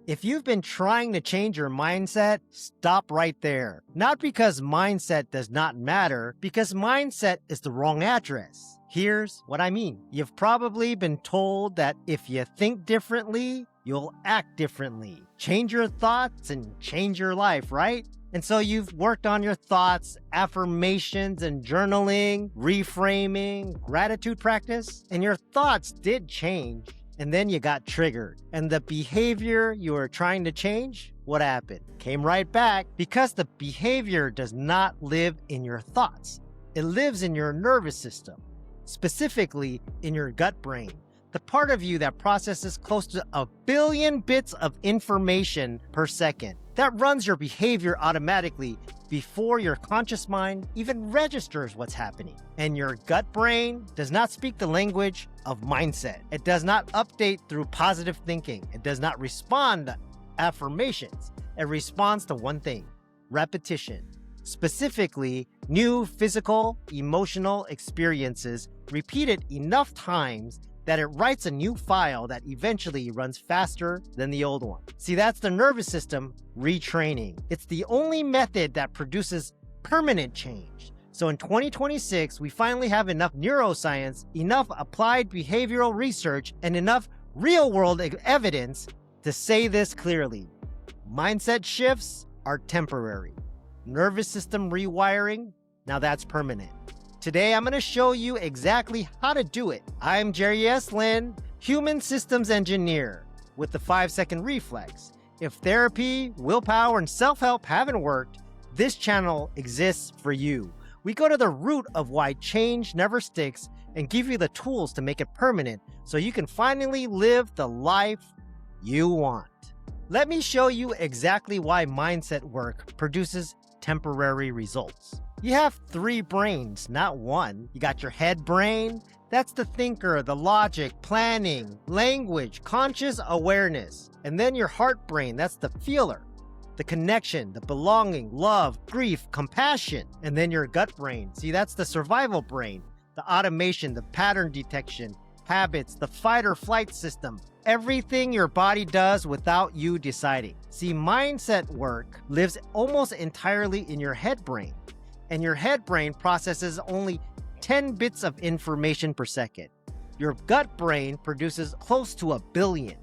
If you've been trying to change your mindset, stop right there. Not because mindset does not matter, because mindset is the wrong address. Here's what I mean. You've probably been told that if you think differently, you'll act differently. Change your thoughts and change your life, right? And so you've worked on your thoughts, affirmations and journaling, reframing, gratitude practice, and your thoughts did change. And then you got triggered. And the behavior you were trying to change, what happened? Came right back because the behavior does not live in your thoughts. It lives in your nervous system, specifically in your gut brain, the part of you that processes close to 1 billion bits of information per second. That runs your behavior automatically before your conscious mind even registers what's happening. And your gut brain does not speak the language of mindset. It does not update through positive thinking. It does not respond to affirmations. It responds to one thing: repetition. Specifically, new physical, emotional experiences repeated enough times that it writes a new file that eventually runs faster than the old one. See, that's the nervous system retraining. It's the only method that produces permanent change. So in 2026, we finally have enough neuroscience, enough applied behavioral research, and enough real-world evidence to say this clearly. Mindset shifts are temporary. Nervous system rewiring, now that's permanent. Today, I'm going to show you exactly how to do it. I'm Jerry S. Lin, human systems engineer with the 5-second reflex. If therapy, willpower, and self-help haven't worked, this channel exists for you. We go to the root of why change never sticks and give you the tools to make it permanent so you can finally live the life you want. Let me show you exactly why mindset work produces temporary results. You have 3 brains, not one. You got your head brain. That's the thinker, the logic, planning, language, conscious awareness. And then your heart brain, that's the feeler, the connection, the belonging, love, grief, compassion. And then your gut brain. See, that's the survival brain, the automation, the pattern detection, habits, the fight or flight system. Everything your body does without you deciding. See, mindset work lives almost entirely in your head brain. And your head brain processes only 10 bits of information per second. Your gut brain produces close to 1 billion.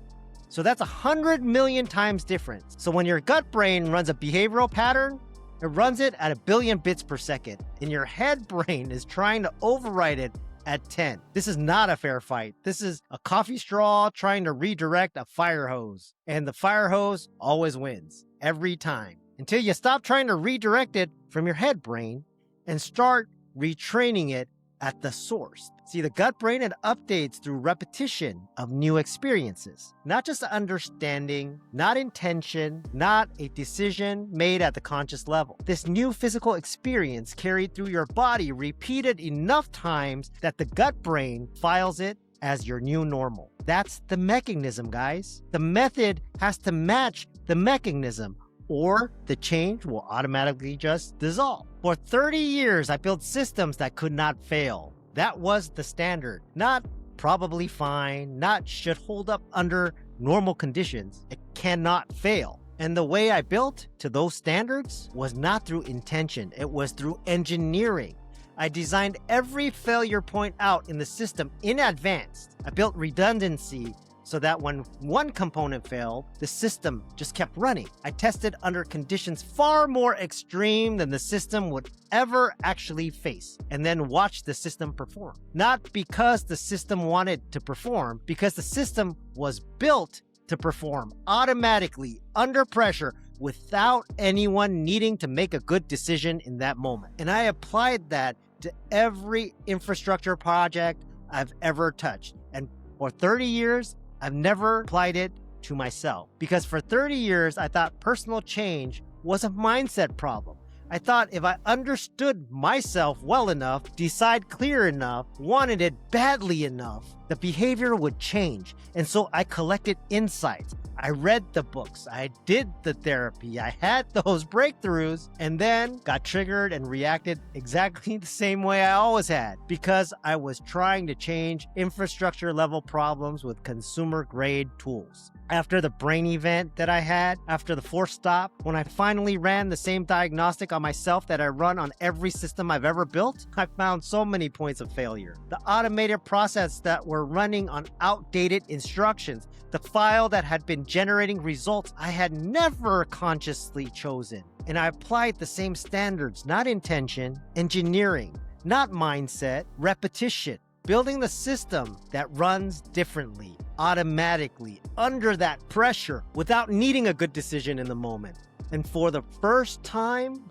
So that's 100 million times difference. So when your gut brain runs a behavioral pattern, it runs it at 1 billion bits per second. And your head brain is trying to override it at 10. This is not a fair fight. This is a coffee straw trying to redirect a fire hose. And the fire hose always wins, every time. Until you stop trying to redirect it from your head brain and start retraining it at the source. See, the gut brain, it updates through repetition of new experiences, not just understanding, not intention, not a decision made at the conscious level. This new physical experience carried through your body repeated enough times that the gut brain files it as your new normal. That's the mechanism, guys. The method has to match the mechanism, or the change will automatically just dissolve. For 30 years, I built systems that could not fail. That was the standard. Not probably fine, not should hold up under normal conditions. It cannot fail. And the way I built to those standards was not through intention. It was through engineering. I designed every failure point out in the system in advance. I built redundancy so that when one component failed, the system just kept running. I tested under conditions far more extreme than the system would ever actually face, and then watched the system perform. Not because the system wanted to perform, because the system was built to perform automatically under pressure without anyone needing to make a good decision in that moment. And I applied that to every infrastructure project I've ever touched. And for 30 years, I've never applied it to myself, because for 30 years, I thought personal change was a mindset problem. I thought if I understood myself well enough, decide clear enough, wanted it badly enough, the behavior would change. And so I collected insights. I read the books. I did the therapy. I had those breakthroughs, and then got triggered and reacted exactly the same way I always had, because I was trying to change infrastructure level problems with consumer grade tools. After the brain event that I had, after the forced stop, when I finally ran the same diagnostic on myself that I run on every system I've ever built, I found so many points of failure. The automated process that were running on outdated instructions, the file that had been generating results I had never consciously chosen. And I applied the same standards, not intention, engineering, not mindset, repetition. Building the system that runs differently, automatically, under that pressure, without needing a good decision in the moment. And for the first time,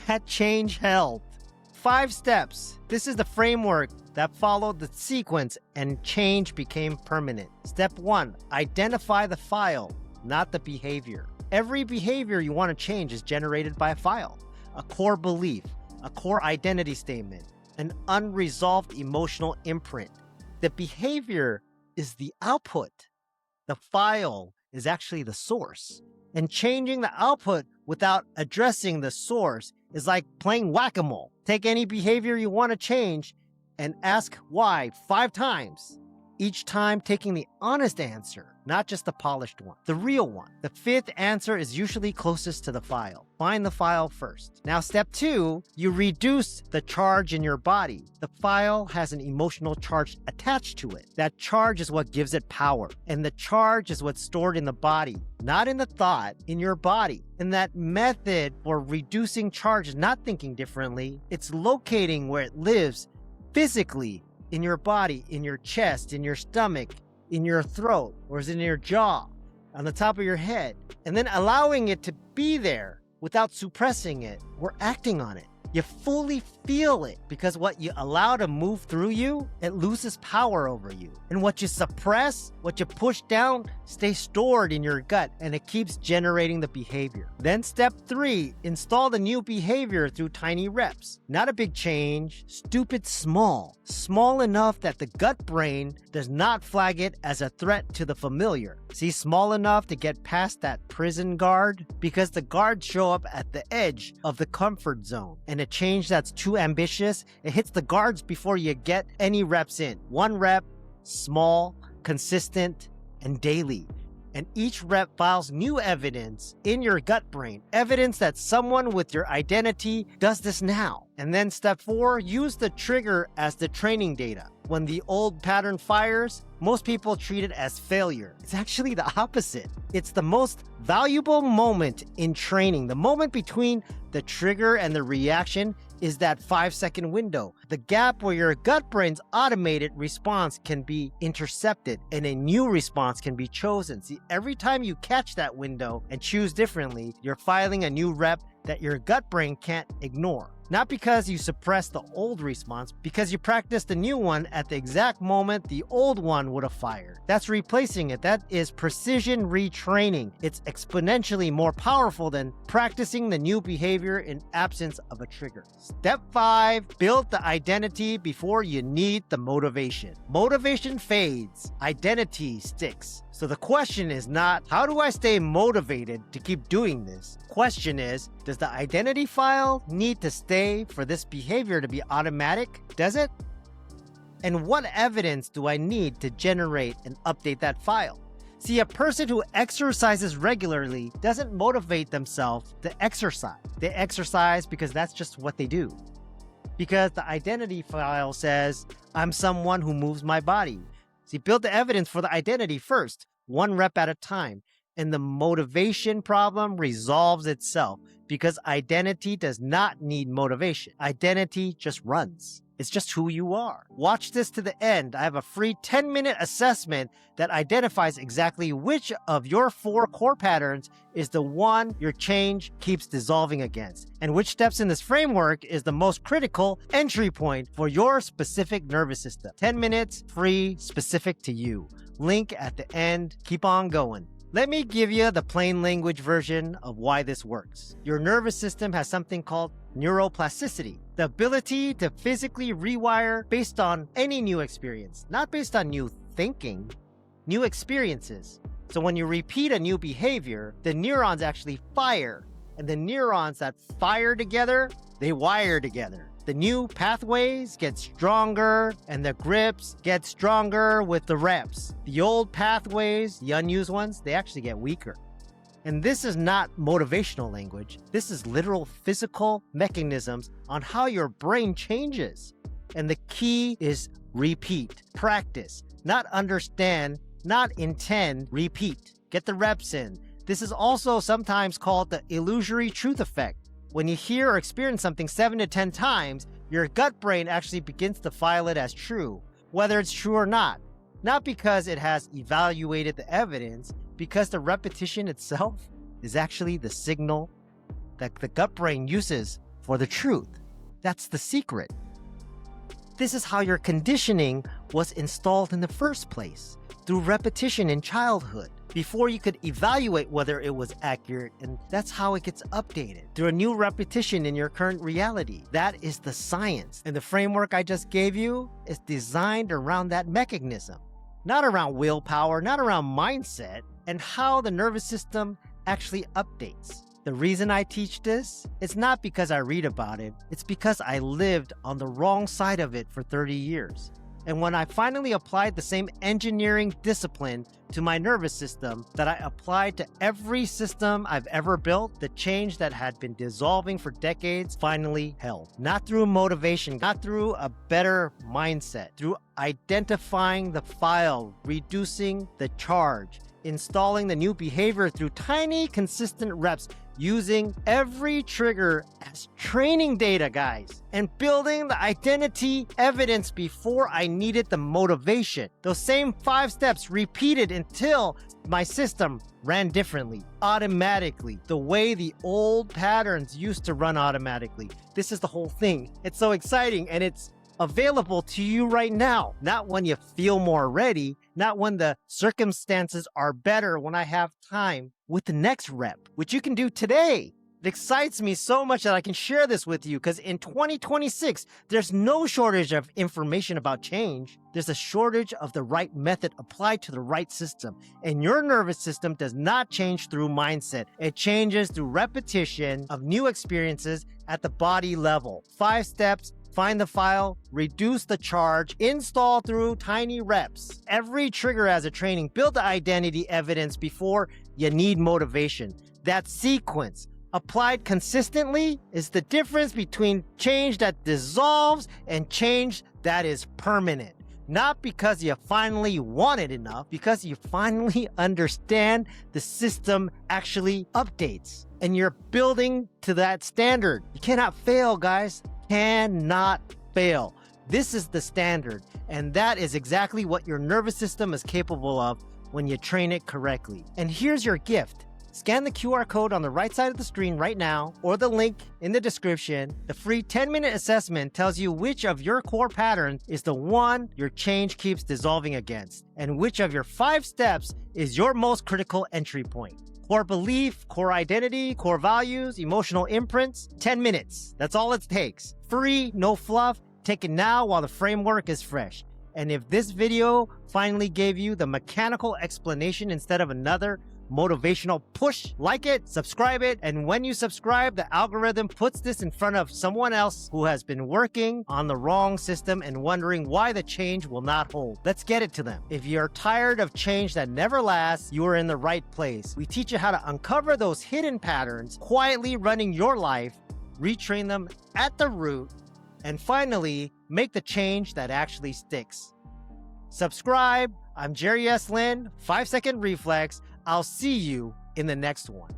that change held. 5 steps. This is the framework that followed the sequence and change became permanent. Step 1, identify the file, not the behavior. Every behavior you want to change is generated by a file, a core belief, a core identity statement, an unresolved emotional imprint. The behavior is the output. The file is actually the source. And changing the output without addressing the source is like playing whack-a-mole. Take any behavior you want to change and ask why 5 times. Each time taking the honest answer, not just the polished one, the real one. The 5th answer is usually closest to the file. Find the file first. Now, step 2, you reduce the charge in your body. The file has an emotional charge attached to it. That charge is what gives it power. And the charge is what's stored in the body, not in the thought, in your body. And that method for reducing charge is not thinking differently. It's locating where it lives physically in your body, in your chest, in your stomach, in your throat, or is it in your jaw, on the top of your head, and then allowing it to be there without suppressing it or acting on it. You fully feel it because what you allow to move through you, it loses power over you. And what you suppress, what you push down, stays stored in your gut and it keeps generating the behavior. Then step 3, install the new behavior through tiny reps. Not a big change, stupid small. Small enough that the gut brain does not flag it as a threat to the familiar. See, small enough to get past that prison guard because the guards show up at the edge of the comfort zone. And a change that's too ambitious, it hits the guards before you get any reps in. 1 rep, small, consistent, and daily. And each rep files new evidence in your gut brain. Evidence that someone with your identity does this now. And then step 4, use the trigger as the training data. When the old pattern fires, most people treat it as failure. It's actually the opposite. It's the most valuable moment in training. The moment between the trigger and the reaction is that 5-second window. The gap where your gut brain's automated response can be intercepted and a new response can be chosen. See, every time you catch that window and choose differently, you're filing a new rep that your gut brain can't ignore. Not because you suppressed the old response, because you practiced the new one at the exact moment the old one would have fired. That's replacing it. That is precision retraining. It's exponentially more powerful than practicing the new behavior in absence of a trigger. Step 5, build the identity before you need the motivation. Motivation fades, identity sticks. So the question is not, how do I stay motivated to keep doing this? Question is, does the identity file need to stay for this behavior to be automatic? Does it? And what evidence do I need to generate and update that file? See, a person who exercises regularly doesn't motivate themselves to exercise. They exercise because that's just what they do. Because the identity file says, I'm someone who moves my body. See, build the evidence for the identity first, 1 rep at a time. And the motivation problem resolves itself because identity does not need motivation. Identity just runs. It's just who you are. Watch this to the end. I have a free 10-minute assessment that identifies exactly which of your 4 core patterns is the one your change keeps dissolving against, and which steps in this framework is the most critical entry point for your specific nervous system. 10 minutes, free, specific to you. Link at the end. Keep on going. Let me give you the plain language version of why this works. Your nervous system has something called neuroplasticity, the ability to physically rewire based on any new experience, not based on new thinking, new experiences. So when you repeat a new behavior, the neurons actually fire, and the neurons that fire together, they wire together. The new pathways get stronger and the grips get stronger with the reps. The old pathways, the unused ones, they actually get weaker. And this is not motivational language. This is literal physical mechanisms on how your brain changes. And the key is repeat, practice, not understand, not intend, repeat. Get the reps in. This is also sometimes called the illusory truth effect. When you hear or experience something 7 to 10 times, your gut brain actually begins to file it as true, whether it's true or not. Not because it has evaluated the evidence, because the repetition itself is actually the signal that the gut brain uses for the truth. That's the secret. This is how your conditioning was installed in the first place, through repetition in childhood, before you could evaluate whether it was accurate, and that's how it gets updated, through a new repetition in your current reality. That is the science, and the framework I just gave you is designed around that mechanism, not around willpower, not around mindset, and how the nervous system actually updates. The reason I teach this, it's not because I read about it, it's because I lived on the wrong side of it for 30 years. And when I finally applied the same engineering discipline to my nervous system that I applied to every system I've ever built, the change that had been dissolving for decades finally held. Not through motivation, not through a better mindset, through identifying the file, reducing the charge, installing the new behavior through tiny, consistent reps, using every trigger as training data, guys, and building the identity evidence before I needed the motivation. Those same 5 steps repeated until my system ran differently, automatically, the way the old patterns used to run automatically. This is the whole thing. It's so exciting, and it's available to you right now. Not when you feel more ready, not when the circumstances are better, when I have time, with the next rep, which you can do today. It excites me so much that I can share this with you, because in 2026, there's no shortage of information about change. There's a shortage of the right method applied to the right system. And your nervous system does not change through mindset. It changes through repetition of new experiences at the body level. 5 steps. Find the file, reduce the charge, install through tiny reps. Every trigger as a training, build the identity evidence before you need motivation. That sequence, applied consistently, is the difference between change that dissolves and change that is permanent. Not because you finally want it enough, because you finally understand the system actually updates. And you're building to that standard. You cannot fail, guys. Cannot fail. This is the standard, and that is exactly what your nervous system is capable of when you train it correctly. And here's your gift. Scan the QR code on the right side of the screen right now, or the link in the description. The free 10-minute assessment tells you which of your core patterns is the one your change keeps dissolving against, and which of your 5 steps is your most critical entry point. Core belief, core identity, core values, emotional imprints, 10 minutes. That's all it takes. Free, no fluff. Take it now while the framework is fresh. And if this video finally gave you the mechanical explanation instead of another motivational push, like it, subscribe it, and when you subscribe, the algorithm puts this in front of someone else who has been working on the wrong system and wondering why the change will not hold. Let's get it to them. If you're tired of change that never lasts, you are in the right place. We teach you how to uncover those hidden patterns, quietly running your life, retrain them at the root, and finally, make the change that actually sticks. Subscribe. I'm Jerry S. Lin, 5-Second Reflex. I'll see you in the next one.